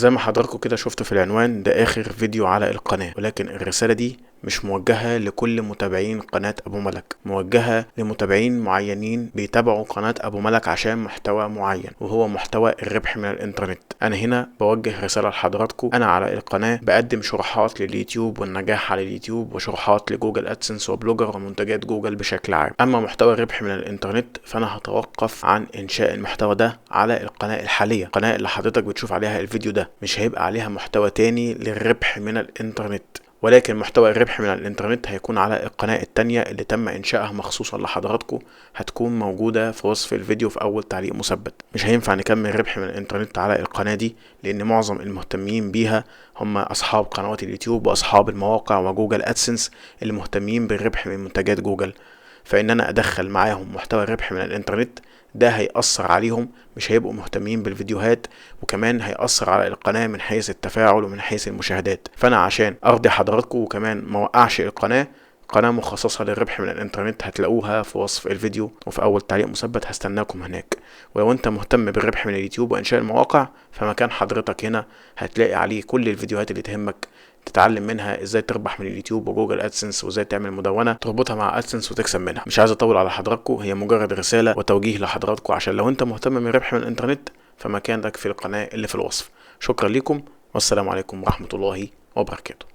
زي ما حضراتكم كده شفتوا في العنوان، ده آخر فيديو على القناة، ولكن الرسالة دي مش موجهة لكل متابعين قناة أبو ملك، موجهة لمتابعين معينين بيتابعوا قناة أبو ملك عشان محتوى معين، وهو محتوى الربح من الإنترنت. أنا هنا بوجه رسالة لحضراتكم. أنا على القناة بقدم شروحات لليوتيوب والنجاح على اليوتيوب، وشروحات لجوجل أدسنس وبلوجر ومنتجات جوجل بشكل عام. أما محتوى الربح من الإنترنت فأنا هتوقف عن إنشاء المحتوى ده على القناة الحالية. القناة اللي حضرتك بتشوف عليها الفيديو ده مش هيبقى عليها محتوى تاني للربح من الإنترنت، ولكن محتوى الربح من الانترنت هيكون على القناة التانية اللي تم انشائها مخصوصا لحضراتكم، هتكون موجودة في وصف الفيديو في اول تعليق مثبت. مش هينفع نكمل ربح من الانترنت على القناة دي، لان معظم المهتمين بيها هم اصحاب قنوات اليوتيوب واصحاب المواقع وجوجل ادسنس اللي مهتمين بالربح من منتجات جوجل. فان انا ادخل معاهم محتوى الربح من الانترنت ده هيأثر عليهم، مش هيبقوا مهتمين بالفيديوهات، وكمان هيأثر على القناة من حيث التفاعل ومن حيث المشاهدات. فأنا عشان أرضي حضراتكم وكمان موقعش القناة، قناة مخصصة للربح من الانترنت هتلاقوها في وصف الفيديو وفي أول تعليق مثبت. هستناكم هناك. ولو أنت مهتم بالربح من اليوتيوب وإنشاء المواقع، فمكان حضرتك هنا هتلاقي عليه كل الفيديوهات اللي تهمك تتعلم منها ازاي تربح من اليوتيوب وجوجل ادسنس، وازاي تعمل مدونه تربطها مع ادسنس وتكسب منها. مش عايز اطول على حضراتكم، هي مجرد رساله وتوجيه لحضراتكم عشان لو انت مهتم بالربح من الانترنت فمكانك في القناه اللي في الوصف. شكرا لكم، والسلام عليكم ورحمه الله وبركاته.